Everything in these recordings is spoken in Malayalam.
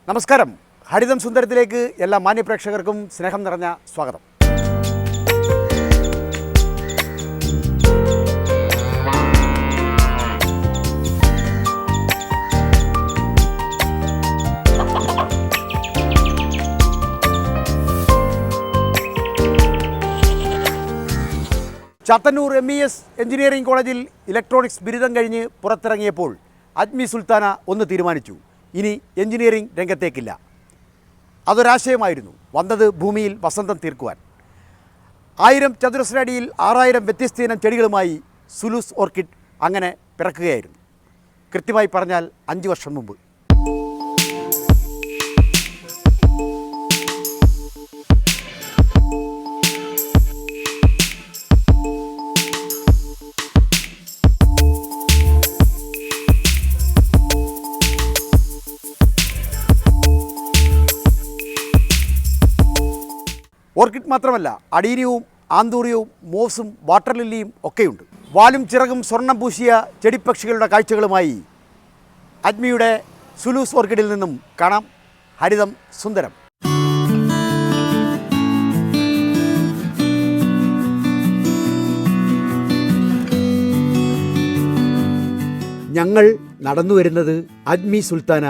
നമസ്കാരം. ഹരിതം സുന്ദരത്തിലേക്ക് എല്ലാ മാന്യപ്രേക്ഷകർക്കും സ്നേഹം നിറഞ്ഞ സ്വാഗതം. ചാത്തന്നൂർ MES എഞ്ചിനീയറിംഗ് കോളേജിൽ ഇലക്ട്രോണിക്സ് ബിരുദം കഴിഞ്ഞ് പുറത്തിറങ്ങിയപ്പോൾ അജ്മി സുൽത്താന ഒന്ന് തീരുമാനിച്ചു. ഇനി എഞ്ചിനീയറിംഗ് രംഗത്തേക്കില്ല. അതൊരാശയമായിരുന്നു. വന്നത് ഭൂമിയിൽ വസന്തം തീർക്കുവാൻ. 1000 ചതുരശ്ര അടിയിൽ 6000 വ്യത്യസ്ത ഇനം ചെടികളുമായി സുലൂസ് ഓർക്കിഡ് അങ്ങനെ പിറക്കുകയായിരുന്നു. കൃത്യമായി പറഞ്ഞാൽ 5 വർഷം മുമ്പ്. ഓർക്കിഡ് മാത്രമല്ല, അടീനിയവും ആന്തൂറിയവും മോസും വാട്ടർ ലില്ലിയും ഒക്കെയുണ്ട്. വാലും ചിറകും സ്വർണം പൂശിയ ചെടിപ്പക്ഷികളുടെ കാഴ്ചകളുമായി അജ്മിയുടെ സുലൂസ് ഓർക്കിഡിൽ നിന്നും കാണാം ഹരിതം സുന്ദരം. ഞങ്ങൾ നടന്നു വരുന്നത് അജ്മി സുൽത്താന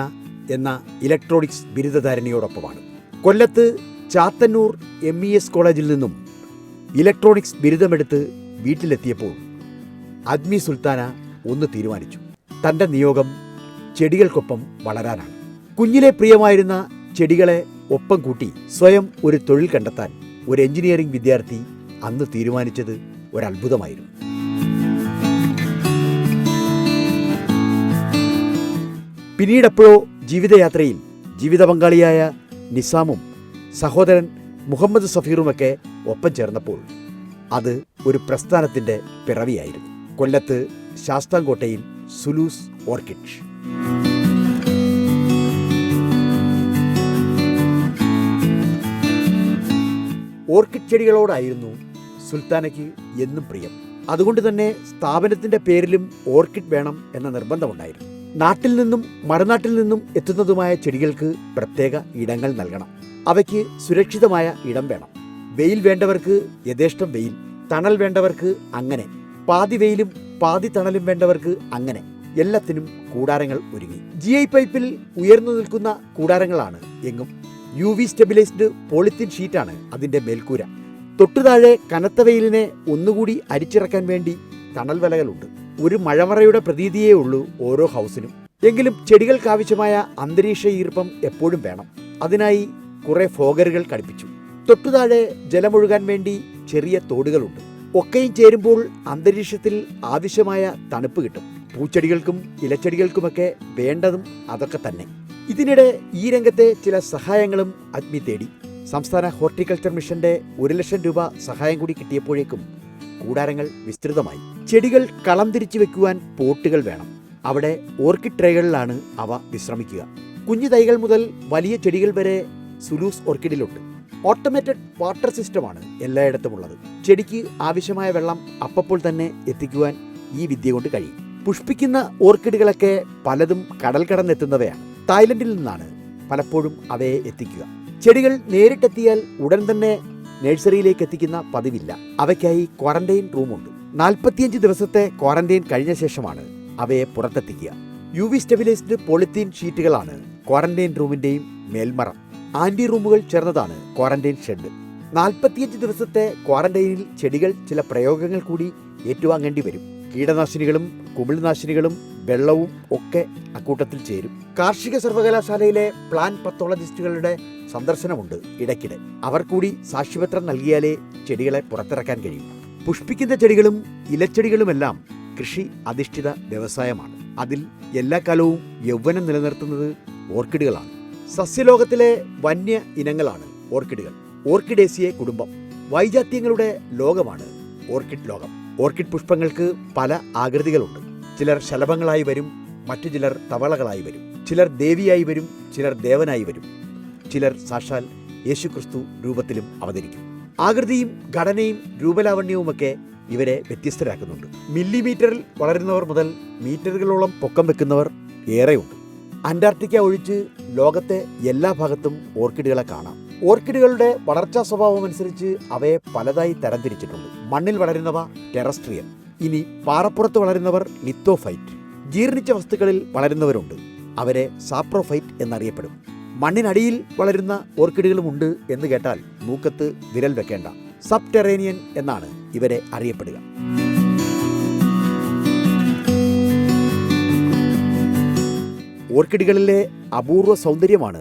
എന്ന ഇലക്ട്രോണിക്സ് ബിരുദധാരണിയോടൊപ്പമാണ്. കൊല്ലത്ത് ചാത്തന്നൂർ MES കോളേജിൽ നിന്നും ഇലക്ട്രോണിക്സ് ബിരുദമെടുത്ത് വീട്ടിലെത്തിയപ്പോൾ അജ്മി സുൽത്താന ഒന്ന് തീരുമാനിച്ചു. തൻ്റെ നിയോഗം ചെടികൾക്കൊപ്പം വളരാനാണ്. കുഞ്ഞിലെ പ്രിയമായിരുന്ന ചെടികളെ ഒപ്പം കൂട്ടി സ്വയം ഒരു തൊഴിൽ കണ്ടെത്താൻ ഒരു എഞ്ചിനീയറിംഗ് വിദ്യാർത്ഥി അന്ന് തീരുമാനിച്ചത് ഒരത്ഭുതമായിരുന്നു. പിന്നീടെപ്പോഴോ ജീവിതയാത്രയിൽ ജീവിത പങ്കാളിയായ നിസാമും സഹോദരൻ മുഹമ്മദ് സഫീറുമൊക്കെ ഒപ്പം ചേർന്നപ്പോൾ അത് ഒരു പ്രസ്ഥാനത്തിൻ്റെ പിറവിയായിരുന്നു. കൊല്ലത്ത് ശാസ്താംകോട്ടയിൽ സുലൂസ് ഓർക്കിഡ്. ഓർക്കിഡ് ചെടികളോടായിരുന്നു സുൽത്താനയ്ക്ക് എന്നും പ്രിയം. അതുകൊണ്ട് തന്നെ സ്ഥാപനത്തിൻ്റെ പേരിലും ഓർക്കിഡ് വേണം എന്ന നിർബന്ധമുണ്ടായിരുന്നു. നാട്ടിൽ നിന്നും മറുനാട്ടിൽ നിന്നും എത്തുന്നതുമായ ചെടികൾക്ക് പ്രത്യേക ഇടങ്ങൾ നൽകണം. അവയ്ക്ക് സുരക്ഷിതമായ ഇടം വേണം. വെയിൽ വേണ്ടവർക്ക് യഥേഷ്ടം വെയിൽ, തണൽ വേണ്ടവർക്ക് അങ്ങനെ, പാതി വെയിലും പാതി തണലും വേണ്ടവർക്ക് അങ്ങനെ. എല്ലാത്തിനും കൂടാരങ്ങൾ ഒരുങ്ങി. GI പൈപ്പിൽ ഉയർന്നു നിൽക്കുന്ന കൂടാരങ്ങളാണ് എങ്ങും. UV സ്റ്റെബിലൈസ്ഡ് പോളിത്തീൻ ഷീറ്റാണ് അതിൻ്റെ മേൽക്കൂര. തൊട്ടുതാഴെ കനത്ത വെയിലിനെ ഒന്നുകൂടി അരിച്ചിറക്കാൻ വേണ്ടി തണൽ വലകളുണ്ട്. ഒരു മഴമറയുടെ പ്രതീതിയേ ഉള്ളൂ ഓരോ ഹൗസിനും. എങ്കിലും ചെടികൾക്കാവശ്യമായ അന്തരീക്ഷ ഈർപ്പം എപ്പോഴും വേണം. അതിനായി കുറെ ഫോഗറുകൾ ഘടിപ്പിച്ചു. തൊട്ടുതാഴെ ജലമൊഴുകാൻ വേണ്ടി ചെറിയ തോടുകളുണ്ട്. ഒക്കെയും ചേരുമ്പോൾ അന്തരീക്ഷത്തിൽ ആവശ്യമായ തണുപ്പ് കിട്ടും. പൂച്ചെടികൾക്കും ഇലച്ചെടികൾക്കുമൊക്കെ വേണ്ടതും അതൊക്കെ തന്നെ. ഇതിനിടെ ഈ രംഗത്തെ ചില സഹായങ്ങളും അജ്മി തേടി. സംസ്ഥാന ഹോർട്ടിക്കൾച്ചർ മിഷന്റെ 1 ലക്ഷം രൂപ സഹായം കൂടി കിട്ടിയപ്പോഴേക്കും കൂടാരങ്ങൾ വിസ്തൃതമായി. ചെടികൾ കളം തിരിച്ചു വെക്കുവാൻ പോട്ടുകൾ വേണം. അവിടെ ഓർക്കിഡ് ട്രേകളിലാണ് അവ വിശ്രമിക്കുക. കുഞ്ഞു തൈകൾ മുതൽ വലിയ ചെടികൾ വരെ സുലൂസ് ഓർക്കിഡിലുണ്ട്. ഓട്ടോമേറ്റഡ് വാട്ടർ സിസ്റ്റമാണ് എല്ലായിടത്തുമുള്ളത്. ചെടിക്ക് ആവശ്യമായ വെള്ളം അപ്പോൾ തന്നെ എത്തിക്കുവാൻ ഈ വിദ്യ കൊണ്ട് കഴിയും. പുഷ്പിക്കുന്ന ഓർക്കിഡുകളൊക്കെ പലതും കടൽ കടന്നെത്തുന്നവയാണ്. തായ്ലൻഡിൽ നിന്നാണ് പലപ്പോഴും അവയെ എത്തിക്കുക. ചെടികൾ നേരിട്ടെത്തിയാൽ ഉടൻ തന്നെ നഴ്സറിയിലേക്ക് എത്തിക്കുന്ന പതിവില്ല. അവയ്ക്കായി ക്വാറന്റൈൻ റൂമുണ്ട്. 45 ദിവസത്തെ ക്വാറന്റൈൻ കഴിഞ്ഞ ശേഷമാണ് അവയെ പുറത്തെത്തിക്കുക. UV സ്റ്റെബിലൈസ്ഡ് പോളിത്തീൻ ഷീറ്റുകളാണ് ക്വാറന്റൈൻ റൂമിന്റെയും മേൽമറ. ആന്റി റൂമുകൾ ചേർന്നതാണ് ക്വാറന്റൈൻ ഷെഡ്. 45 ദിവസത്തെ ക്വാറന്റൈനിൽ ചെടികൾ ചില പ്രയോഗങ്ങൾ കൂടി ഏറ്റുവാങ്ങേണ്ടി വരും. കീടനാശിനികളും കുമിൾനാശിനികളും വെള്ളവും ഒക്കെ അക്കൂട്ടത്തിൽ ചേരും. കാർഷിക സർവകലാശാലയിലെ പ്ലാന്റ് പത്തോളജിസ്റ്റുകളുടെ സന്ദർശനമുണ്ട് ഇടയ്ക്കിടെ. അവർ കൂടി സാക്ഷ്യപത്രം നൽകിയാലേ ചെടികളെ പുറത്തിറക്കാൻ കഴിയും. പുഷ്പിക്കുന്ന ചെടികളും ഇലച്ചെടികളുമെല്ലാം കൃഷി അധിഷ്ഠിത വ്യവസായമാണ്. അതിൽ എല്ലാ കാലവും യൗവനം നിലനിർത്തുന്നത് ഓർക്കിഡുകളാണ്. സസ്യലോകത്തിലെ വന്യ ഇനങ്ങളാണ് ഓർക്കിഡുകൾ. ഓർക്കിഡേസിയെ കുടുംബം. വൈജാത്യങ്ങളുടെ ലോകമാണ് ഓർക്കിഡ് ലോകം. ഓർക്കിഡ് പുഷ്പങ്ങൾക്ക് പല ആകൃതികളുണ്ട്. ചിലർ ശലഭങ്ങളായി വരും, മറ്റു ചിലർ തവളകളായി വരും. ചിലർ ദേവിയായി വരും, ചിലർ ദേവനായി വരും. ചിലർ സാക്ഷാൽ യേശുക്രിസ്തു രൂപത്തിലും അവതരിക്കും. ആകൃതിയും ഘടനയും രൂപലാവണ്യവുമൊക്കെ ഇവരെ വ്യത്യസ്തരാക്കുന്നുണ്ട്. മില്ലിമീറ്ററിൽ വളരുന്നവർ മുതൽ മീറ്ററുകളോളം പൊക്കം വെക്കുന്നവർ ഏറെയുണ്ട്. അന്റാർട്ടിക്ക ഒഴിച്ച് ലോകത്തെ എല്ലാ ഭാഗത്തും ഓർക്കിഡുകളെ കാണാം. ഓർക്കിഡുകളുടെ വളർച്ചാ സ്വഭാവം അനുസരിച്ച് അവയെ പലതായി തരംതിരിച്ചിട്ടുണ്ട്. മണ്ണിൽ വളരുന്നവ ടെറസ്ട്രിയൽ, ഇനി പാറപ്പുറത്ത് വളരുന്നവർ ലിത്തോഫൈറ്റ്, ജീർണിച്ച വസ്തുക്കളിൽ വളരുന്നവരുണ്ട്, അവരെ സാപ്രോഫൈറ്റ് എന്നറിയപ്പെടും. മണ്ണിനടിയിൽ വളരുന്ന ഓർക്കിഡുകളുമുണ്ട് എന്ന് കേട്ടാൽ മൂക്കത്ത് വിരൽ വെക്കേണ്ട. സബ്ടെറേനിയൻ എന്നാണ് ഇവരെ അറിയപ്പെടുക. ഓർക്കിഡുകളിലെ അപൂർവ സൗന്ദര്യമാണ്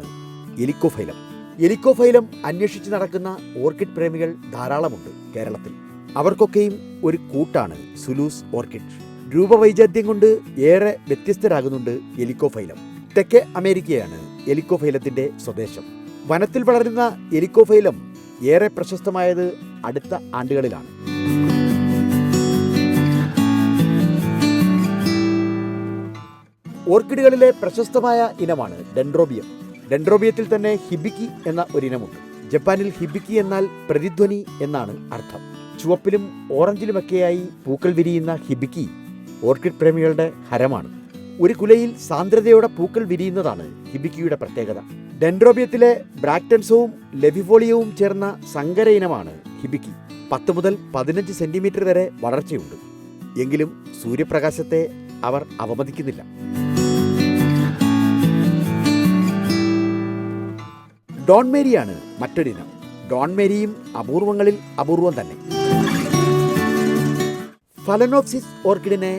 എലിക്കോഫൈലം. എലിക്കോഫൈലം അന്വേഷിച്ച് നടക്കുന്ന ഓർക്കിഡ് പ്രേമികൾ ധാരാളമുണ്ട് കേരളത്തിൽ. അവർക്കൊക്കെയും ഒരു കൂട്ടാണ് സുലൂസ് ഓർക്കിഡ്. രൂപവൈജാത്യം കൊണ്ട് ഏറെ വ്യത്യസ്തരാകുന്നുണ്ട് എലിക്കോഫൈലം. തെക്കേ അമേരിക്കയാണ് എലിക്കോഫൈലത്തിന്റെ സ്വദേശം. വനത്തിൽ വളരുന്ന എലിക്കോഫൈലം ഏറെ പ്രശസ്തമായത് അടുത്ത ആണ്ടുകളിലാണ്. ഓർക്കിഡുകളിലെ പ്രശസ്തമായ ഇനമാണ് ഡെൻഡ്രോബിയം. ഡെൻഡ്രോബിയത്തിൽ തന്നെ ഹിബിക്കി എന്ന ഒരിനമുണ്ട്. ജപ്പാനിൽ ഹിബിക്കി എന്നാൽ പ്രതിധ്വനി എന്നാണ് അർത്ഥം. ചുവപ്പിലും ഓറഞ്ചിലുമൊക്കെയായി പൂക്കൾ വിരിയുന്ന ഹിബിക്കി ഓർക്കിഡ് പ്രേമികളുടെ ഹരമാണ്. ഒരു കുലയിൽ സാന്ദ്രതയോടെ പൂക്കൾ വിരിയുന്നതാണ് ഹിബിക്കിയുടെ പ്രത്യേകത. ഡെൻഡ്രോബിയത്തിലെ ബ്രാക്ടൻസവും ലെവിഫോളിയവും ചേർന്ന സങ്കര ഇനമാണ് ഹിബിക്കി. 10 മുതൽ 15 സെന്റിമീറ്റർ വരെ വളർച്ചയുണ്ട്. എങ്കിലും സൂര്യപ്രകാശത്തെ അവർ അവമതിക്കുന്നില്ല. ഡോൺമേരിയാണ് മറ്റൊരിനം. ഡോൺമേരിയും അപൂർവങ്ങളിൽ അപൂർവം തന്നെ. ഫലനോപ്സിസ് ഓർക്കിഡിനെ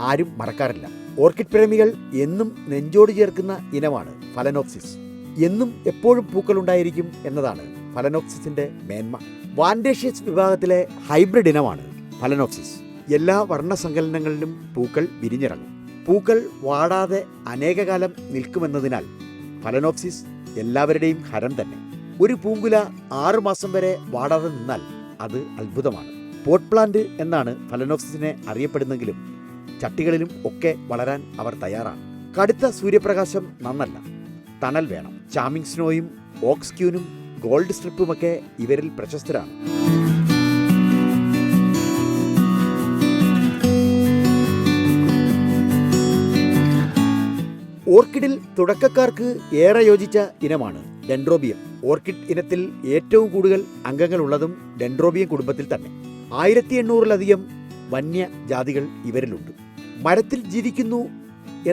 ആരും മറക്കാറില്ല. ഓർക്കിഡ് പ്രേമികൾ എന്നും നെഞ്ചോട് ചേർക്കുന്ന ഇനമാണ് ഫലനോപ്സിസ്. എന്നും എപ്പോഴും പൂക്കളുണ്ടായിരിക്കും എന്നതാണ് ഫലനോപ്സിസിന്റെ മേന്മ. വാൻഡേഷ്യസ് വിഭാഗത്തിലെ ഹൈബ്രിഡ് ഇനമാണ് ഫലനോപ്സിസ്. എല്ലാ വർണ്ണസങ്കലനങ്ങളിലും പൂക്കൾ വിരിഞ്ഞിറങ്ങും. പൂക്കൾ വാടാതെ അനേകകാലം നിൽക്കുമെന്നതിനാൽ ഫലനോപ്സിസ് എല്ലാവരുടെയും ഹരം തന്നെ. ഒരു പൂങ്കുല 6 മാസം വരെ വാടാതെ നിന്നാൽ അത് അത്ഭുതമാണ്. പോട്ട് പ്ലാന്റ് എന്നാണ് ഫലനോപ്സിസിനെ അറിയപ്പെടുന്നെങ്കിലും ചട്ടികളിലും ഒക്കെ വളരാൻ അവർ തയ്യാറാണ്. കടുത്ത സൂര്യപ്രകാശം നന്നല്ല, തണൽ വേണം. ചാമിങ് സ്നോയും ഓക്സ്ക്യൂനും ഗോൾഡ് സ്ട്രിപ്പുമൊക്കെ ഇവരിൽ പ്രശസ്തരാണ്. ഓർക്കിഡിൽ തുടക്കക്കാർക്ക് ഏറെ യോജിച്ച ഇനമാണ് ഡെൻഡ്രോബിയം. ഓർക്കിഡ് ഇനത്തിൽ ഏറ്റവും കൂടുതൽ അംഗങ്ങളുള്ളതും ഡെൻഡ്രോബിയം കുടുംബത്തിൽ തന്നെ. 1800-ലധികം വന്യജാതികൾ ഇവരിലുണ്ട്. മരത്തിൽ ജീവിക്കുന്നു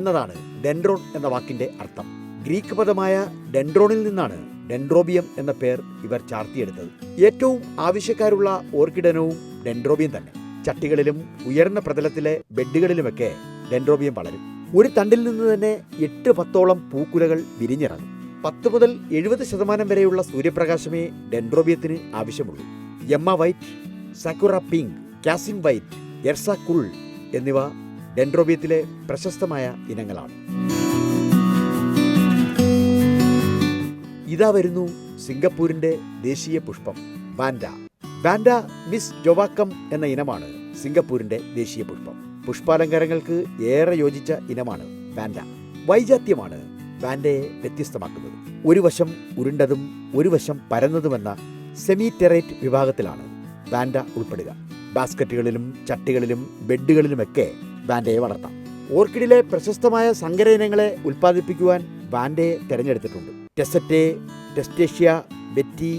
എന്നതാണ് ഡെൻഡ്രോൺ എന്ന വാക്കിന്റെ അർത്ഥം. ഗ്രീക്ക് പദമായ ഡെൻഡ്രോണിൽ നിന്നാണ് ഡെൻഡ്രോബിയം എന്ന പേർ ഇവർ ചാർത്തിയെടുത്തത്. ഏറ്റവും ആവശ്യക്കാരുള്ള ഓർക്കിഡനവും ഡെൻഡ്രോബിയം തന്നെ. ചട്ടികളിലും ഉയർന്ന പ്രതലത്തിലെ ബെഡുകളിലുമൊക്കെ ഡെൻഡ്രോബിയം വളരും. ഒരു തണ്ടിൽ നിന്ന് തന്നെ 8-10ഓളം പൂക്കുലകൾ വിരിഞ്ഞിറങ്ങും. 10 മുതൽ 70% വരെയുള്ള സൂര്യപ്രകാശമേ ഡെൻഡ്രോബിയത്തിന് ആവശ്യമുള്ളൂ. Amma white, സാക്കുറ pink, Kasim white, എർസ കുൾ എന്നിവ ഡെൻഡ്രോബിയത്തിലെ പ്രശസ്തമായ ഇനങ്ങളാണ്. ഇതാ വരുന്നു സിംഗപ്പൂരിന്റെ ദേശീയ പുഷ്പം വാൻഡ. വാൻഡ മിസ് ജോവാക്കം എന്ന ഇനമാണ് സിംഗപ്പൂരിന്റെ ദേശീയ പുഷ്പം. പുഷ്പാലങ്കാരങ്ങൾക്ക് ഏറെ യോജിച്ച ഇനമാണ് വാൻഡ. വൈജാത്യമാണ് വാൻഡയെ വ്യത്യസ്തമാക്കുന്നത്. ഒരു വശം ഉരുണ്ടതും ഒരു വശം പരന്നതുമെന്ന സെമി ടെറേറ്റ് വിഭാഗത്തിലാണ് വാൻഡ ഉൾപ്പെടുക. ബാസ്ക്കറ്റുകളിലും ചട്ടികളിലും ബെഡുകളിലുമൊക്കെ വാൻഡയെ വളർത്താം. ഓർക്കിഡിലെ പ്രശസ്തമായ സങ്കര ഇനങ്ങളെ ഉൽപ്പാദിപ്പിക്കുവാൻ വാൻഡയെ തിരഞ്ഞെടുത്തിട്ടുണ്ട്. ടെസറ്റെ, ടെസ്റ്റേഷ്യ, ബെറ്റി,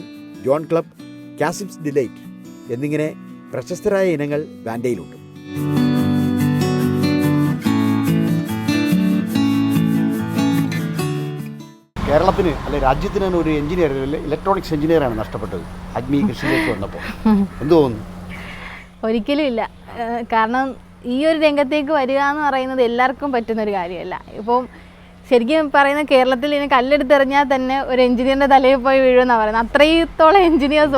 ജോൺ ക്ലബ്, കാസിംസ് ഡിലൈറ്റ് എന്നിങ്ങനെ പ്രശസ്തരായ ഇനങ്ങൾ വാൻഡയിലുണ്ട്. കേരളത്തിന് അല്ലെ രാജ്യത്തിന് തന്നെ ഒരു എഞ്ചിനീയർ, ഇലക്ട്രോണിക്സ് എഞ്ചിനീയറാണ് നഷ്ടപ്പെട്ടത് അഗ്നി കൃഷിയിലേക്ക് വന്നപ്പോൾ. എന്ത് തോന്നുന്നു? ഒരിക്കലും ഇല്ല. കാരണം ഈ ഒരു രംഗത്തേക്ക് വരിക എന്ന് പറയുന്നത് എല്ലാവർക്കും പറ്റുന്നൊരു കാര്യമല്ല. ഇപ്പം ശരിക്കും പറയുന്ന കേരളത്തിൽ ഇനി കല്ലെടുത്തെറിഞ്ഞാൽ തന്നെ ഒരു എഞ്ചിനീയറിൻ്റെ തലയിൽ പോയി വീഴുമെന്നാണ് പറയുന്നത്. അത്രത്തോളം എഞ്ചിനീയേഴ്സ്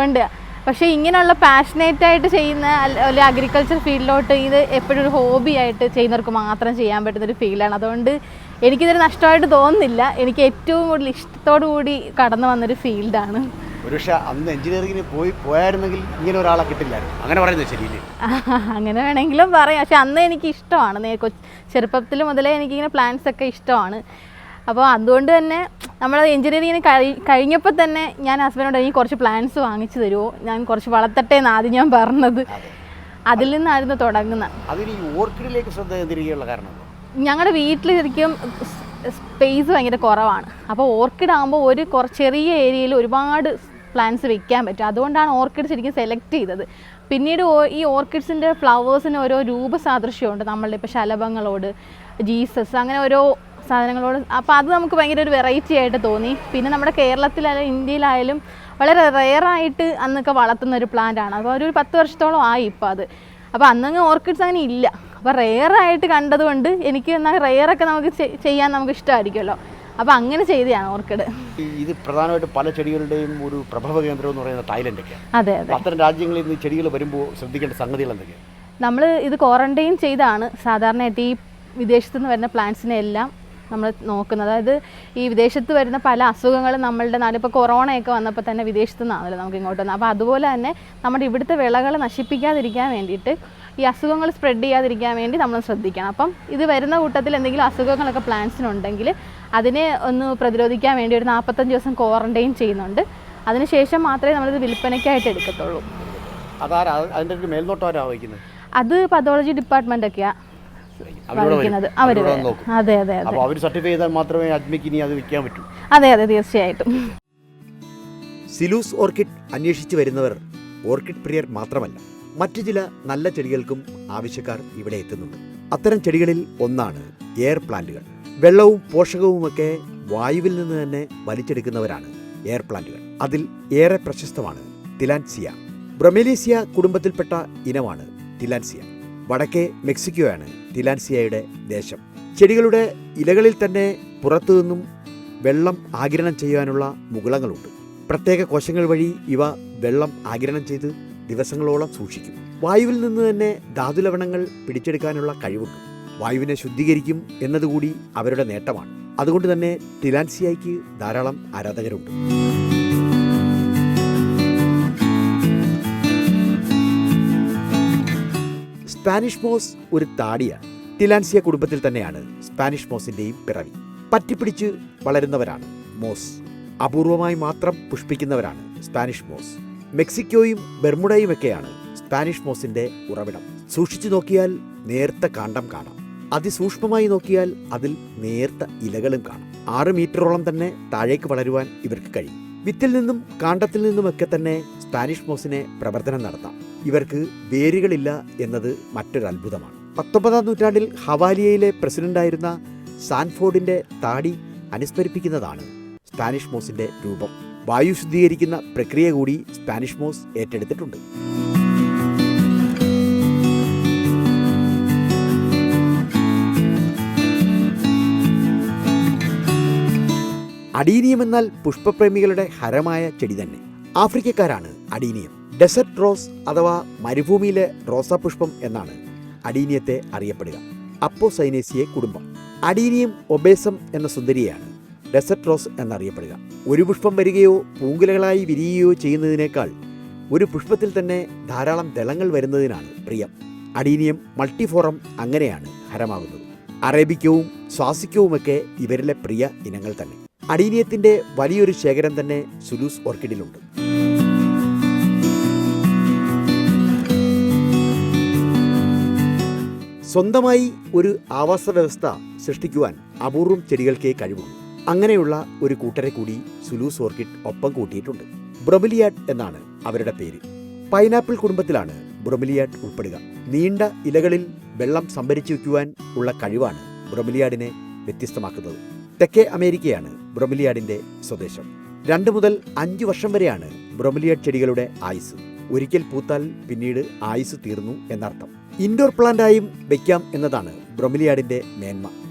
ഉണ്ട്. പക്ഷേ ഇങ്ങനെയുള്ള പാഷനേറ്റായിട്ട് ചെയ്യുന്ന ഒരു അഗ്രികൾച്ചർ ഫീൽഡിലോട്ട് ഇത് എപ്പോഴും ഒരു ഹോബി ആയിട്ട് ചെയ്യുന്നവർക്ക് മാത്രം ചെയ്യാൻ പറ്റുന്നൊരു ഫീൽഡാണ്. അതുകൊണ്ട് എനിക്കിതൊരു നഷ്ടമായിട്ട് തോന്നുന്നില്ല. എനിക്ക് ഏറ്റവും കൂടുതൽ ഇഷ്ടത്തോടു കൂടി കടന്നു വന്നൊരു ഫീൽഡാണ്. ഒരുപക്ഷെ അന്ന് എഞ്ചിനീയറിംഗിന് പോയായിരുന്നെങ്കിൽ ഇങ്ങനെ ഒരാളെ കിട്ടില്ലായിരുന്നു, അങ്ങനെ പറയുന്നത് ശരിയില്ലേ? അങ്ങനെ വേണമെങ്കിലും പറയാം. പക്ഷെ അന്ന് എനിക്ക് ഇഷ്ടമാണ്. ചെറുപ്പത്തിൽ മുതലേ എനിക്കിങ്ങനെ പ്ലാൻസ് ഒക്കെ ഇഷ്ടമാണ്. അപ്പോൾ അതുകൊണ്ട് തന്നെ നമ്മൾ എഞ്ചിനീയറിംഗിന് കഴിഞ്ഞപ്പോൾ തന്നെ ഞാൻ ഹസ്ബൻഡിനോട് എനിക്ക് കുറച്ച് പ്ലാൻസ് വാങ്ങിച്ചു തരുമോ, ഞാൻ കുറച്ച് വളർത്തട്ടെ എന്ന് ആദ്യം ഞാൻ പറഞ്ഞത്. അതിൽ നിന്നായിരുന്നു തുടങ്ങുന്നത്. ഓർക്കിഡിലേക്ക് ശ്രദ്ധ തിരികെയുള്ള കാരണം ഞങ്ങളുടെ വീട്ടിൽ ശരിക്കും സ്പേസ് ഭയങ്കര കുറവാണ്. അപ്പോൾ ഓർക്കിഡ് ആകുമ്പോൾ ഒരു ചെറിയ ഏരിയയിൽ ഒരുപാട് പ്ലാന്റ്സ് വെക്കാൻ പറ്റും. അതുകൊണ്ടാണ് ഓർക്കിഡ് ശരിക്കും സെലക്ട് ചെയ്തത്. പിന്നീട് ഈ ഓർക്കിഡ്സിൻ്റെ ഫ്ലവേഴ്സിന് ഓരോ രൂപസാദൃശ്യമുണ്ട് നമ്മളുടെ ഇപ്പോൾ ശലഭങ്ങളോട്, ജീസസ്, അങ്ങനെ ഓരോ സാധനങ്ങളോട്. അപ്പോൾ അത് നമുക്ക് ഭയങ്കര ഒരു വെറൈറ്റി ആയിട്ട് തോന്നി. പിന്നെ നമ്മുടെ കേരളത്തിലായാലും ഇന്ത്യയിലായാലും വളരെ റെയറായിട്ട് അന്നൊക്കെ വളർത്തുന്ന ഒരു പ്ലാന്റ് ആണ്. അപ്പോൾ ഒരു 10 വർഷത്തോളം ആയി ഇപ്പോൾ അത്. അപ്പോൾ അന്നങ്ങ് ഓർക്കിഡ്സ് അങ്ങനെ ഇല്ല. അപ്പോൾ റെയറായിട്ട് കണ്ടതുകൊണ്ട് എനിക്ക് എന്നാൽ റെയറൊക്കെ നമുക്ക് ചെയ്യാൻ നമുക്ക് ഇഷ്ടമായിരിക്കുമല്ലോ. അപ്പോൾ അങ്ങനെ ചെയ്തതാണ് ഓർക്കിഡ്. ഇത് പ്രധാനമായിട്ട് പല ചെടികളുടെയും ഒരു പ്രഭവ കേന്ദ്രം എന്ന് പറയുന്നത് തായ്ലൻഡൊക്കെയാണ്. അതെ അതെ. അത്തരം രാജ്യങ്ങളിൽ നിന്ന് ചെടികൾ വരുമ്പോൾ ശ്രദ്ധിക്കേണ്ട സംഗതികൾ എന്തൊക്കെയാണ്? നമ്മൾ ഇത് ക്വാറന്റൈൻ ചെയ്താണ് സാധാരണയായിട്ട് ഈ വിദേശത്തു നിന്ന് വരുന്ന പ്ലാന്റ്സിനെ എല്ലാം നമ്മൾ നോക്കുന്നത്. അതായത് ഈ വിദേശത്ത് വരുന്ന പല അസുഖങ്ങളും നമ്മളുടെ നാട്, ഇപ്പോൾ കൊറോണയൊക്കെ വന്നപ്പോൾ തന്നെ വിദേശത്തു നിന്നാണല്ലോ നമുക്ക് ഇങ്ങോട്ട് വന്നത്. അപ്പോൾ അതുപോലെ തന്നെ നമ്മുടെ ഇവിടുത്തെ വിളകൾ നശിപ്പിക്കാതിരിക്കാൻ വേണ്ടിയിട്ട്, ഈ അസുഖങ്ങൾ സ്പ്രെഡ് ചെയ്യാതിരിക്കാൻ വേണ്ടി നമ്മൾ ശ്രദ്ധിക്കണം. അപ്പം ഇത് വരുന്ന കൂട്ടത്തിൽ എന്തെങ്കിലും അസുഖങ്ങളൊക്കെ പ്ലാന്റ്സിനുണ്ടെങ്കിൽ അതിനെ ഒന്ന് പ്രതിരോധിക്കാൻ വേണ്ടി ഒരു 45 ദിവസം ക്വാറന്റൈൻ ചെയ്യുന്നുണ്ട്. അതിനുശേഷം മാത്രമേ നമ്മളിത് വിൽപ്പനയ്ക്കായിട്ട് എടുക്കത്തുള്ളൂ. അതിൻ്റെ ഒരു മേൽനോട്ടം ആരാ വഹിക്കുന്നത്? അത് പതോളജി ഡിപ്പാർട്ട്മെൻ്റ് ഒക്കെയാണ് വഹിക്കുന്നത്. അവർ അതെ അതെ അതെ. അവർ സർട്ടിഫൈ ചെയ്താൽ മാത്രമേ അജ്മിക്ക് ഇനി അത് വിൽക്കാൻ പറ്റൂ. അതെ അതെ, തീർച്ചയായിട്ടും. സിലൂസ് ഓർക്കിഡ് അന്വേഷിച്ച് വരുന്നവർ ഓർക്കിഡ് പ്രിയർ മാത്രമല്ല, മറ്റു ചില നല്ല ചെടികൾക്കും ആവശ്യക്കാർ ഇവിടെ എത്തുന്നുണ്ട്. അത്തരം ചെടികളിൽ ഒന്നാണ് എയർ പ്ലാന്റുകൾ. വെള്ളവും പോഷകവുമൊക്കെ വായുവിൽ നിന്ന് തന്നെ വലിച്ചെടുക്കുന്നവരാണ് എയർ പ്ലാന്റുകൾ. അതിൽ ഏറെ പ്രശസ്തമാണ് തിലാൻസിയ. ബ്രൊമേലീസിയ കുടുംബത്തിൽപ്പെട്ട ഇനമാണ് തിലാൻസിയ. വടക്കേ മെക്സിക്കോയാണ് തിലാൻസിയയുടെ ദേശം. ചെടികളുടെ ഇലകളിൽ തന്നെ പുറത്തുനിന്നും വെള്ളം ആഗിരണം ചെയ്യാനുള്ള മുകുളങ്ങളുണ്ട്. പ്രത്യേക കോശങ്ങൾ വഴി ഇവ വെള്ളം ആഗിരണം ചെയ്ത് ദിവസങ്ങളോളം സൂക്ഷിക്കും. വായുവിൽ നിന്ന് തന്നെ ധാതുലവണങ്ങൾ പിടിച്ചെടുക്കാനുള്ള കഴിവുണ്ട്. വായുവിനെ ശുദ്ധീകരിക്കും എന്നതുകൂടി അവരുടെ നേട്ടമാണ്. അതുകൊണ്ട് തന്നെ തിലാൻസിയയ്ക്ക് ധാരാളം ആരാധകരുണ്ട്. സ്പാനിഷ് മോസ് ഒരു താടിയാണ്. തിലാൻസിയ കുടുംബത്തിൽ തന്നെയാണ് സ്പാനിഷ് മോസിന്റെയും പിറവി. പറ്റിപ്പിടിച്ച് വളരുന്നവരാണ് മോസ്. അപൂർവമായി മാത്രം പുഷ്പിക്കുന്നവരാണ് സ്പാനിഷ് മോസ്. മെക്സിക്കോയും ബെർമുഡയുമൊക്കെയാണ് സ്പാനിഷ് മോസിന്റെ ഉറവിടം. സൂക്ഷിച്ചു നോക്കിയാൽ നേർത്ത കാണ്ഡം കാണാം. അതിസൂക്ഷ്മമായി നോക്കിയാൽ അതിൽ നേർത്ത ഇലകളും കാണാം. 6 മീറ്ററോളം തന്നെ താഴേക്ക് വളരുവാൻ ഇവർക്ക് കഴിയും. വിത്തിൽ നിന്നും കാണ്ഡത്തിൽ നിന്നുമൊക്കെ തന്നെ സ്പാനിഷ് മോസിനെ പ്രവർത്തനം നടത്താം. ഇവർക്ക് വേരുകളില്ല എന്നത് മറ്റൊരു അത്ഭുതമാണ്. 19-ാം നൂറ്റാണ്ടിൽ ഹവാലിയയിലെ പ്രസിഡന്റായിരുന്ന സാൻഫോർഡിന്റെ താടി അനുസ്മരിപ്പിക്കുന്നതാണ് സ്പാനിഷ് മോസിന്റെ രൂപം. വായു ശുദ്ധീകരിക്കുന്ന പ്രക്രിയ കൂടി സ്പാനിഷ് മോസ് ഏറ്റെടുത്തിട്ടുണ്ട്. അഡീനിയം എന്നാൽ പുഷ്പപ്രേമികളുടെ ഹരമായ ചെടി തന്നെ. ആഫ്രിക്കക്കാരാണ് അഡീനിയം. ഡെസർട്ട് റോസ് അഥവാ മരുഭൂമിയിലെ റോസാപുഷ്പം എന്നാണ് അഡീനിയത്തെ അറിയപ്പെടുക. അപ്പോസൈനേസിയെ കുടുംബം. അഡീനിയം ഒബേസം എന്ന സുന്ദരിയാണ് ഡെസർട്ട് റോസ് എന്നറിയപ്പെടുക. ഒരു പുഷ്പം വരികയോ പൂങ്കുലകളായി വിരിയുകയോ ചെയ്യുന്നതിനേക്കാൾ ഒരു പുഷ്പത്തിൽ തന്നെ ധാരാളം ദളങ്ങൾ വരുന്നതിനാണ് പ്രിയം. അഡീനിയം മൾട്ടിഫോറം അങ്ങനെയാണ് ഹരമാകുന്നത്. അറേബിക്കവും സ്വാസിക്കവുമൊക്കെ ഇവരിലെ പ്രിയ ഇനങ്ങൾ തന്നെ. അഡീനിയത്തിന്റെ വലിയൊരു ശേഖരം തന്നെ സുലൂസ് ഓർക്കിഡിലുണ്ട്. സ്വന്തമായി ഒരു ആവാസ വ്യവസ്ഥ സൃഷ്ടിക്കുവാൻ അപൂർവം ചെടികൾക്കേ കഴിവുള്ളൂ. അങ്ങനെയുള്ള ഒരു കൂട്ടരെ കൂടി സുലൂസ് ഓർക്കിഡ് ഒപ്പം കൂട്ടിയിട്ടുണ്ട്. ബ്രൊമിലിയാഡ് എന്നാണ് അവരുടെ പേര്. പൈനാപ്പിൾ കുടുംബത്തിലാണ് ബ്രൊമിലിയാഡ് ഉൾപ്പെടുക. നീണ്ട ഇലകളിൽ വെള്ളം സംഭരിച്ചു വയ്ക്കുവാൻ ഉള്ള കഴിവാണ് ബ്രൊമിലിയാഡിനെ വ്യത്യസ്തമാക്കുന്നത്. തെക്കേ അമേരിക്കയാണ് ബ്രൊമിലിയാഡിന്റെ സ്വദേശം. 2 മുതൽ 5 വർഷം വരെയാണ് ബ്രൊമിലിയാഡ് ചെടികളുടെ ആയുസ്. ഒരിക്കൽ പൂത്താൽ പിന്നീട് ആയുസ് തീർന്നു എന്നർത്ഥം. ഇൻഡോർ പ്ലാന്റായും വയ്ക്കാം എന്നതാണ് ബ്രൊമിലിയാഡിന്റെ മേന്മ.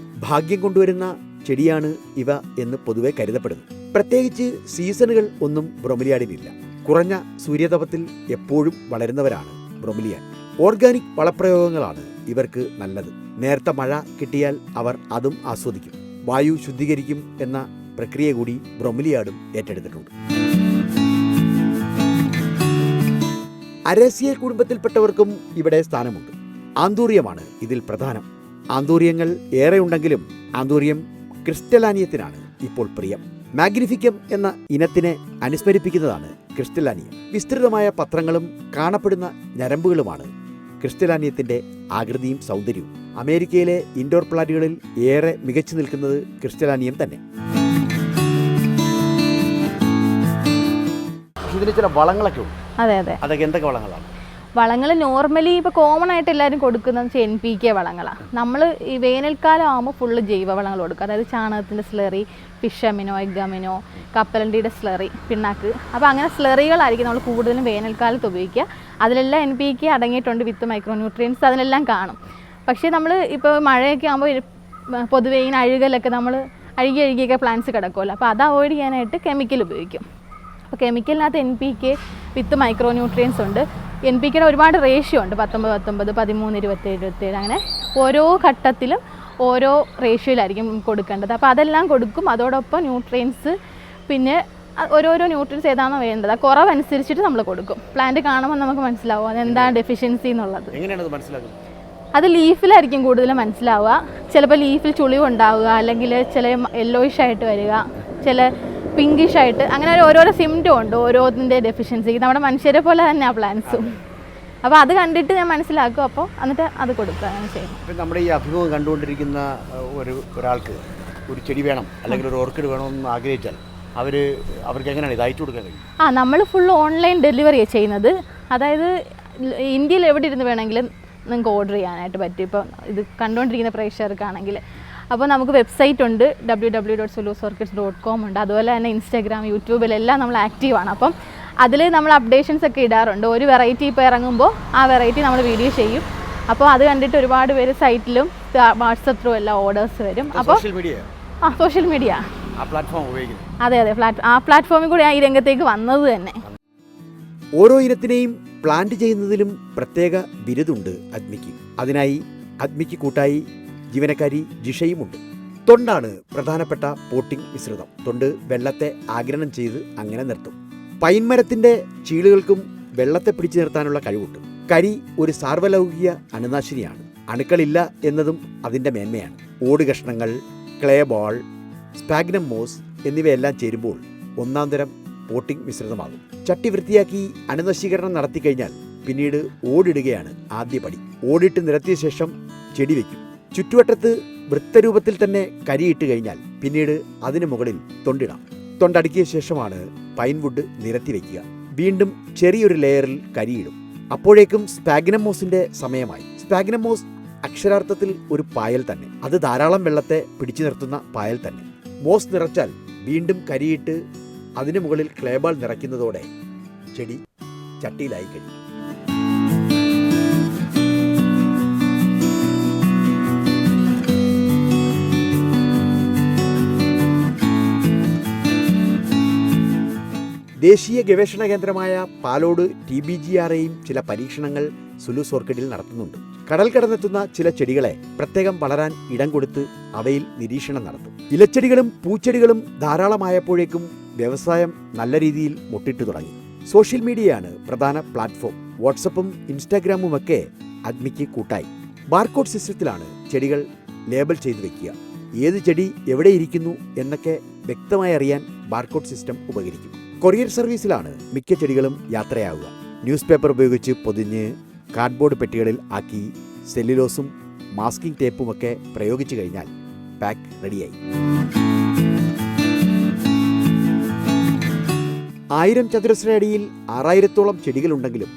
ഭാഗ്യം കൊണ്ടുവരുന്ന ചെടിയാണ് ഇവ എന്ന് പൊതുവെ കരുതപ്പെടുന്നു. പ്രത്യേകിച്ച് സീസണുകൾ ഒന്നും ബ്രൊമിലിയാഡിനില്ല. കുറഞ്ഞ സൂര്യതപത്തിൽ എപ്പോഴും വളരുന്നവരാണ് ബ്രൊമിലിയാഡ്. ഓർഗാനിക് വളപ്രയോഗങ്ങളാണ് ഇവർക്ക് നല്ലത്. നേർത്ത മഴ കിട്ടിയാൽ അവർ അതും ആസ്വദിക്കും. വായു ശുദ്ധീകരിക്കും എന്ന പ്രക്രിയ കൂടി ബ്രൊമിലിയാഡും ഏറ്റെടുത്തിട്ടുണ്ട്. അരേസിയ കുടുംബത്തിൽപ്പെട്ടവർക്കും ഇവിടെ സ്ഥാനമുണ്ട്. ആന്തൂറിയമാണ് ഇതിൽ പ്രധാനം. ആന്തൂറിയങ്ങൾ ഏറെ ഉണ്ടെങ്കിലും ആന്തൂറിയം ക്രിസ്റ്റലാനിയത്തിനാണ് ഇപ്പോൾ പ്രിയം. മാഗ്നിഫിക്കം എന്ന ഇനത്തിനെ അനുസ്മരിപ്പിക്കുന്നതാണ് ക്രിസ്റ്റലാനിയം. വിസ്തൃതമായ പത്രങ്ങളും കാണപ്പെടുന്ന ഞരമ്പുകളുമാണ് ക്രിസ്റ്റലാനിയത്തിന്റെ ആകൃതിയും സൗന്ദര്യവും. അമേരിക്കയിലെ ഇൻഡോർ പ്ലാന്റുകളിൽ ഏറെ മികച്ചു നിൽക്കുന്നത് ക്രിസ്റ്റലാനിയം തന്നെ. ഇതിന് ചില വളങ്ങളൊക്കെ ഉണ്ട്. അതെ അതെ. അതൊക്കെ എന്തൊക്കെ വളങ്ങളാണ്? വളങ്ങൾ നോർമലി ഇപ്പോൾ കോമൺ ആയിട്ട് എല്ലാവരും കൊടുക്കുന്നത് NPK വളങ്ങളാണ്. നമ്മൾ ഈ വേനൽക്കാലം ആകുമ്പോൾ ഫുള്ള് ജൈവവളങ്ങൾ കൊടുക്കും. അതായത് ചാണകത്തിൻ്റെ slurry, fish amino, egg amino, കപ്പലണ്ടിയുടെ സ്ലറി, പിണ്ണാക്ക്. അപ്പോൾ അങ്ങനെ സ്ലറികളായിരിക്കും നമ്മൾ കൂടുതലും വേനൽക്കാലത്ത് ഉപയോഗിക്കുക. അതിലെല്ലാം NPK അടങ്ങിയിട്ടുണ്ട്, വിത്ത് മൈക്രോ ന്യൂട്രിയൻസ് അതിലെല്ലാം കാണും. പക്ഷേ നമ്മൾ ഇപ്പോൾ മഴയൊക്കെ ആകുമ്പോൾ പൊതുവേ ഇങ്ങനെ അഴുകലൊക്കെ നമ്മൾ അഴുകിയൊക്കെ പ്ലാന്റ്സ് കിടക്കുമല്ലോ. അപ്പോൾ അത് അവോയ്ഡ് ചെയ്യാനായിട്ട് കെമിക്കൽ ഉപയോഗിക്കും. അപ്പോൾ കെമിക്കലിനകത്ത് NPK വിത്ത് മൈക്രോ ന്യൂട്രിയൻസ് ഉണ്ട്. NPKയുടെ ഒരുപാട് റേഷ്യോ ഉണ്ട്, 19, 19, 13, 27, 27 അങ്ങനെ ഓരോ ഘട്ടത്തിലും ഓരോ റേഷ്യോയിലായിരിക്കും കൊടുക്കേണ്ടത്. അപ്പോൾ അതെല്ലാം കൊടുക്കും. അതോടൊപ്പം ന്യൂട്രിയൻസ്, പിന്നെ ഓരോരോ ന്യൂട്രിയൻസ് ഏതാണോ വേണ്ടത് ആ കുറവനുസരിച്ചിട്ട് നമ്മൾ കൊടുക്കും. പ്ലാന്റ് കാണുമ്പോൾ നമുക്ക് മനസ്സിലാവും അതെന്താണ് ഡെഫിഷ്യൻസി എന്നുള്ളത്. എങ്ങനെയാണ് മനസ്സിലാക്കുന്നത്? അത് ലീഫിലായിരിക്കും കൂടുതലും മനസ്സിലാവുക. ചിലപ്പോൾ ലീഫിൽ ചുളിവുണ്ടാവുക, അല്ലെങ്കിൽ ചില യെല്ലോയിഷ് ആയിട്ട് വരിക, ചില പിങ്കിഷ് ആയിട്ട്, അങ്ങനെ ഓരോരോ സിംറ്റം ഉണ്ട് ഓരോന്നിൻ്റെ ഡെഫിഷ്യൻസി. നമ്മുടെ മനുഷ്യരെ പോലെ തന്നെ ആ പ്ലാന്റ്സും. അപ്പോൾ അത് കണ്ടിട്ട് ഞാൻ മനസ്സിലാക്കും. അപ്പോൾ എന്നിട്ട് അത് കൊടുക്കുക അങ്ങനെ ചെയ്യും. ഇപ്പം നമ്മുടെ ഈ അഭിമുഖം കണ്ടുകൊണ്ടിരിക്കുന്ന ഒരാൾക്ക് ഒരു ചെടി വേണം അല്ലെങ്കിൽ ഒരു ഓർക്കിഡ് വേണമെന്ന് ആഗ്രഹിച്ചാൽ അവർക്ക് എങ്ങനെയാണ് ഇത് അയച്ചു കൊടുക്കാൻ കഴിയും? നമ്മൾ ഫുൾ ഓൺലൈൻ ഡെലിവറിയാണ് ചെയ്യുന്നത്. അതായത് ഇന്ത്യയിൽ എവിടെ ഇരുന്ന് വേണമെങ്കിലും നിങ്ങൾക്ക് ഓർഡർ ചെയ്യാനായിട്ട് പറ്റും. ഇപ്പോൾ ഇത് കണ്ടുകൊണ്ടിരിക്കുന്ന പ്രേക്ഷകർക്കാണെങ്കിൽ. അപ്പോൾ നമുക്ക് വെബ്സൈറ്റ് ഉണ്ട്, www.sulusorchids.com ഉണ്ട്. അതുപോലെ തന്നെ ഇൻസ്റ്റാഗ്രാം, യൂട്യൂബിലെല്ലാം നമ്മൾ ആക്റ്റീവാണ്. അപ്പം അതിൽ നമ്മൾ അപ്ഡേഷൻസ് ഒക്കെ ഇടാറുണ്ട്. ഒരു വെറൈറ്റി ഇപ്പോൾ ഇറങ്ങുമ്പോൾ ആ വെറൈറ്റി നമ്മൾ വീഡിയോ ചെയ്യും. അപ്പോൾ അത് കണ്ടിട്ട് ഒരുപാട് പേര് സൈറ്റിലും വാട്സപ്പ് ത്രൂ എല്ലാം ഓർഡേഴ്സ് വരും. അപ്പോൾ സോഷ്യൽ മീഡിയ അതെ അതെ ആ പ്ലാറ്റ്ഫോമിൽ കൂടി ഈ രംഗത്തേക്ക് വന്നത് തന്നെ. ഓരോ ഇനത്തിനെയും പ്ലാന്റ് ചെയ്യുന്നതിലും പ്രത്യേക ബിരുദുണ്ട് അദ്മിക്ക്. അതിനായി അദ്മിക്ക് കൂട്ടായി ജീവനക്കാരി ജിഷയുമുണ്ട്. തൊണ്ടാണ് പ്രധാനപ്പെട്ട പോട്ടിംഗ് മിശ്രിതം. തൊണ്ട് വെള്ളത്തെ ആഗിരണം ചെയ്ത് അങ്ങനെ നിർത്തും. പൈൻമരത്തിന്റെ ചീളുകൾക്കും വെള്ളത്തെ പിടിച്ചു നിർത്താനുള്ള കഴിവുണ്ട്. കരി ഒരു സാർവലൗകിക അണുനാശിനിയാണ്. അണുക്കളില്ല എന്നതും അതിന്റെ മേന്മയാണ്. ഓട് കഷ്ണങ്ങൾ, ക്ലേ ബോൾ, സ്പാഗ്നം മോസ് എന്നിവയെല്ലാം ചേരുമ്പോൾ ഒന്നാം തരം പോട്ടിംഗ് മിശ്രിതമാകും. ചട്ടി വൃത്തിയാക്കി അണുനശീകരണം നടത്തിക്കഴിഞ്ഞാൽ പിന്നീട് ഓടിടുകയാണ് ആദ്യ പടി. ഓടിട്ട് നിരത്തിയ ശേഷം ചെടി വയ്ക്കും. ചുറ്റുവട്ടത്ത് വൃത്തരൂപത്തിൽ തന്നെ കരിയിട്ട് കഴിഞ്ഞാൽ പിന്നീട് അതിന് മുകളിൽ തൊണ്ടിടാം. തൊണ്ടടുക്കിയ ശേഷമാണ് പൈൻവുഡ് നിരത്തി വയ്ക്കുക. വീണ്ടും ചെറിയൊരു ലെയറിൽ കരിയിടും. അപ്പോഴേക്കും സ്പാഗ്നമോസിന്റെ സമയമായി. സ്പാഗ്നമോസ് അക്ഷരാർത്ഥത്തിൽ ഒരു പായൽ തന്നെ. അത് ധാരാളം വെള്ളത്തെ പിടിച്ചു നിർത്തുന്ന പായൽ തന്നെ. മോസ് നിറച്ചാൽ വീണ്ടും കരിയിട്ട് അതിനു മുകളിൽ ക്ലേബാൾ നിറയ്ക്കുന്നതോടെ ചെടി ചട്ടിയിലായി കഴിയും. ദേശീയ ഗവേഷണ കേന്ദ്രമായ പാലോട് TBGRAയും ചില പരീക്ഷണങ്ങൾ സുലൂസ് ഓർക്കിഡിൽ നടത്തുന്നുണ്ട്. കടൽ കടന്നെത്തുന്ന ചില ചെടികളെ പ്രത്യേകം വളരാൻ ഇടം കൊടുത്ത് അവയിൽ നിരീക്ഷണം നടത്തും. ഇലച്ചെടികളും പൂച്ചെടികളും ധാരാളമായപ്പോഴേക്കും വ്യവസായം നല്ല രീതിയിൽ മുട്ടിട്ടു തുടങ്ങി. സോഷ്യൽ മീഡിയയാണ് പ്രധാന പ്ലാറ്റ്ഫോം. വാട്സപ്പും ഇൻസ്റ്റാഗ്രാമുമൊക്കെ അദ്മിക്ക് കൂട്ടായി. ബാർകോഡ് സിസ്റ്റത്തിലാണ് ചെടികൾ ലേബൽ ചെയ്തു വെക്കുക. ഏത് ചെടി എവിടെ ഇരിക്കുന്നു എന്നൊക്കെ വ്യക്തമായി അറിയാൻ ബാർകോഡ് സിസ്റ്റം ഉപകരിക്കും. കൊറിയർ സർവീസിലാണ് മിക്ക ചെടികളും യാത്രയാവുക. ന്യൂസ് പേപ്പർ ഉപയോഗിച്ച് പൊതിഞ്ഞ് കാർഡ്ബോർഡ് പെട്ടികളിൽ ആക്കി സെല്ലുലോസും മാസ്കിംഗ് ടേപ്പുമൊക്കെ പ്രയോഗിച്ചു കഴിഞ്ഞാൽ പാക്ക് റെഡിയായി. 1000 ചതുരശ്ര അടിയിൽ 6000-ഓളം ചെടികളുണ്ടെങ്കിലും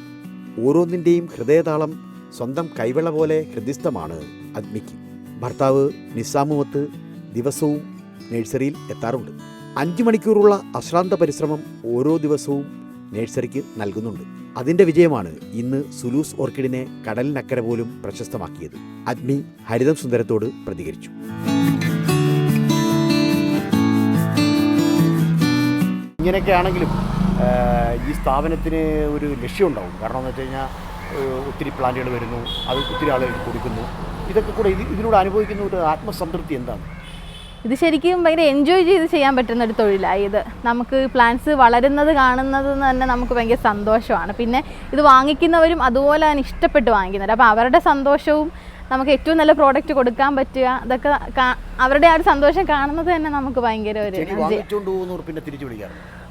ഓരോന്നിൻ്റെയും ഹൃദയതാളം സ്വന്തം കൈവെള്ള പോലെ ഹൃദിസ്ഥമാണ് അദ്മിക്ക്. ഭർത്താവ് നിസാമുമത്ത് ദിവസവും നഴ്സറിയിൽ എത്താറുണ്ട്. 5 മണിക്കൂറുള്ള അശ്രാന്ത പരിശ്രമം ഓരോ ദിവസവും നഴ്സറിക്ക് നൽകുന്നുണ്ട്. അതിന്റെ വിജയമാണ് ഇന്ന് സുലൂസ് ഓർക്കിഡിനെ കടലിനക്കരെ പോലും പ്രശസ്തമാക്കിയത്. അദ്മി ഹരിതം സുന്ദരത്തോട് പ്രതികരിച്ചു. ഇങ്ങനെയൊക്കെ ആണെങ്കിലും ഈ സ്ഥാപനത്തിന് ഒരു ലക്ഷ്യമുണ്ടാവും. കാരണം എന്ന് വെച്ച് കഴിഞ്ഞാൽ ഒത്തിരി പ്ലാന്റുകൾ വരുന്നു, അത് ഒത്തിരി ആളുകൾ കൊടുക്കുന്നു. ഇതൊക്കെ കൂടെ ഇതിലൂടെ അനുഭവിക്കുന്ന ഒരു ആത്മസംതൃപ്തി എന്താണ്? ഇത് ശരിക്കും ഭയങ്കര എൻജോയ് ചെയ്ത് ചെയ്യാൻ പറ്റുന്ന ഒരു തൊഴിലായി ഇത്. നമുക്ക് പ്ലാന്റ്സ് വളരുന്നത് കാണുന്നത് തന്നെ നമുക്ക് ഭയങ്കര സന്തോഷമാണ്. പിന്നെ ഇത് വാങ്ങിക്കുന്നവരും അതുപോലെ തന്നെ ഇഷ്ടപ്പെട്ട് വാങ്ങിക്കുന്നവർ. അപ്പോൾ അവരുടെ സന്തോഷവും നമുക്ക് ഏറ്റവും നല്ല പ്രോഡക്റ്റ് കൊടുക്കാൻ പറ്റുക, അതൊക്കെ അവരുടെ ആ ഒരു സന്തോഷം കാണുന്നത് തന്നെ നമുക്ക് ഭയങ്കര ഒരു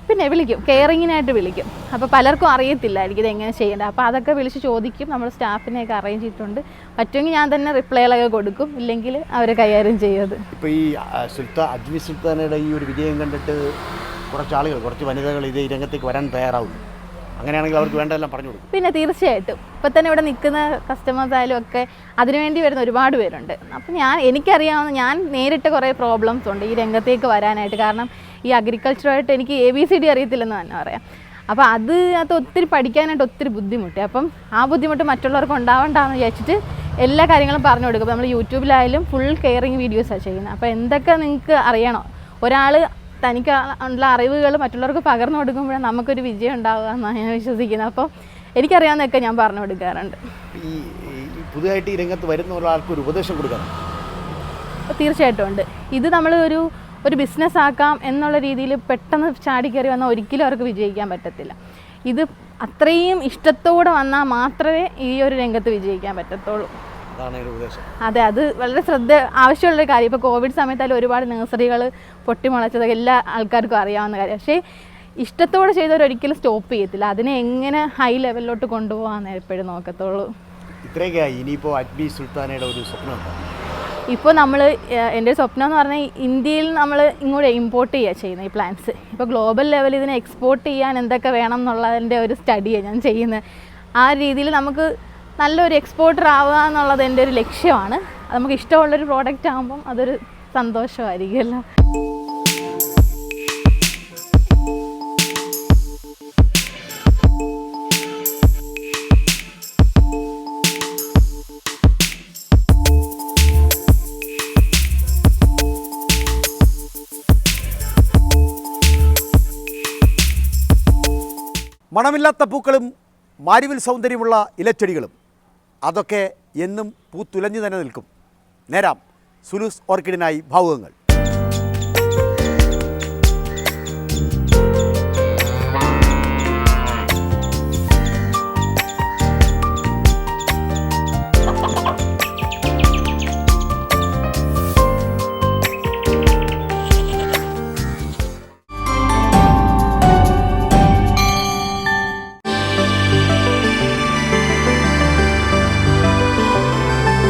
പിന്നെ വിളിക്കും, കെയറിങ്ങിനായിട്ട് വിളിക്കും. അപ്പോൾ പലർക്കും അറിയത്തില്ലായിരിക്കും ഇത് എങ്ങനെ ചെയ്യേണ്ടത്. അപ്പോൾ അതൊക്കെ വിളിച്ച് ചോദിക്കും. നമ്മൾ സ്റ്റാഫിനെയൊക്കെ അറേഞ്ച് ചെയ്തിട്ടുണ്ട്. പറ്റുമെങ്കിൽ ഞാൻ തന്നെ റിപ്ലൈകളൊക്കെ കൊടുക്കും, ഇല്ലെങ്കിൽ അവർ കൈകാര്യം ചെയ്യത്. ഇപ്പോൾ ഈ അജ്മി സുൽത്താനയുടെ ഈ ഒരു വിജയം കണ്ടിട്ട് കുറച്ച് വനിതകൾ ഇത് ഈ രംഗത്തേക്ക് വരാൻ തയ്യാറാവും. അങ്ങനെയാണെങ്കിൽ അവർക്ക് വേണ്ടതെല്ലാം പറഞ്ഞു കൊടുക്കും. പിന്നെ തീർച്ചയായിട്ടും ഇപ്പം തന്നെ ഇവിടെ നിൽക്കുന്ന കസ്റ്റമേഴ്സ് ആയാലും ഒക്കെ അതിനുവേണ്ടി വരുന്ന ഒരുപാട് പേരുണ്ട്. അപ്പം എനിക്കറിയാവുന്ന ഞാൻ നേരിട്ട് കുറേ പ്രോബ്ലംസ് ഉണ്ട് ഈ രംഗത്തേക്ക് വരാനായിട്ട്. കാരണം ഈ അഗ്രികൾച്ചറായിട്ട് എനിക്ക് ABCD അറിയത്തില്ലെന്ന് തന്നെ പറയാം. അപ്പോൾ അത് ഒത്തിരി പഠിക്കാനായിട്ട് ഒത്തിരി ബുദ്ധിമുട്ടി. അപ്പം ആ ബുദ്ധിമുട്ട് മറ്റുള്ളവർക്ക് ഉണ്ടാവണ്ടെന്ന് വിചാരിച്ചിട്ട് എല്ലാ കാര്യങ്ങളും പറഞ്ഞു കൊടുക്കും. നമ്മൾ യൂട്യൂബിലായാലും ഫുൾ കെയറിങ് വീഡിയോസാണ് ചെയ്യുന്നത്. അപ്പോൾ എന്തൊക്കെ നിങ്ങൾക്ക് അറിയണോ, ഒരാൾ തനിക്ക് ഉള്ള അറിവുകൾ മറ്റുള്ളവർക്ക് പകർന്നു കൊടുക്കുമ്പോഴാണ് നമുക്കൊരു വിജയം ഉണ്ടാവുക എന്നാണ് ഞാൻ വിശ്വസിക്കുന്നത്. അപ്പോൾ എനിക്കറിയാവുന്നതൊക്കെ ഞാൻ പറഞ്ഞു കൊടുക്കാറുണ്ട്. ഈ പുതുതായിട്ട് ഈ രംഗത്ത് വരുന്ന ഒരാൾക്ക് ഒരു ഉപദേശം കൊടുക്കണം. തീർച്ചയായിട്ടും ഉണ്ട്. ഇത് നമ്മൾ ഒരു ബിസിനസ് ആക്കാം എന്നുള്ള രീതിയിൽ പെട്ടെന്ന് ചാടിക്കയറി വന്നാൽ ഒരിക്കലും അവർക്ക് വിജയിക്കാൻ പറ്റത്തില്ല. ഇത് അത്രയും ഇഷ്ടത്തോടെ വന്നാൽ മാത്രമേ ഈ ഒരു രംഗത്ത് വിജയിക്കാൻ പറ്റത്തുള്ളൂ. അതെ, അത് വളരെ ആവശ്യമുള്ളൊരു കാര്യം. ഇപ്പോൾ കോവിഡ് സമയത്തായാലും ഒരുപാട് നഴ്സറികൾ പൊട്ടിമുളച്ചതൊക്കെ എല്ലാ ആൾക്കാർക്കും അറിയാവുന്ന കാര്യം. പക്ഷേ ഇഷ്ടത്തോടെ ചെയ്തവരൊരിക്കലും സ്റ്റോപ്പ് ചെയ്യത്തില്ല. അതിനെ എങ്ങനെ ഹൈ ലെവലിലോട്ട് കൊണ്ടുപോകാമെന്ന് എപ്പോഴും നോക്കത്തുള്ളൂ. ഇത്രയൊക്കെയായി. ഇനിയിപ്പോൾ അജ്മി സുൽത്താനയുടെ ഒരു സ്വപ്നം. ഇപ്പോൾ എൻ്റെ സ്വപ്നം എന്ന് പറഞ്ഞാൽ ഇന്ത്യയിൽ നമ്മൾ ഇങ്ങോട്ട് ഇമ്പോർട്ട് ചെയ്യുക ചെയ്യുന്നത് ഈ പ്ലാന്റ്സ്. ഇപ്പോൾ ഗ്ലോബൽ ലെവലിൽ ഇതിനെ എക്സ്പോർട്ട് ചെയ്യാൻ എന്തൊക്കെ വേണം എന്നുള്ളതിൻ്റെ ഒരു സ്റ്റഡിയാണ് ഞാൻ ചെയ്യുന്നത്. ആ രീതിയിൽ നമുക്ക് നല്ലൊരു എക്സ്പോർട്ടർ ആവുക എന്നുള്ളത് എൻ്റെ ഒരു ലക്ഷ്യമാണ്. നമുക്ക് ഇഷ്ടമുള്ളൊരു പ്രോഡക്റ്റ് ആകുമ്പം അതൊരു സന്തോഷമായിരിക്കുമല്ലോ. മണമില്ലാത്ത പൂക്കളും മാരിവിൽ സൗന്ദര്യമുള്ള ഇലച്ചെടികളും അതൊക്കെ എന്നും പൂത്തുലഞ്ഞു തന്നെ നിൽക്കും. നേരാം സുലൂസ് ഓർക്കിഡിനായി ഭാവുകങ്ങൾ.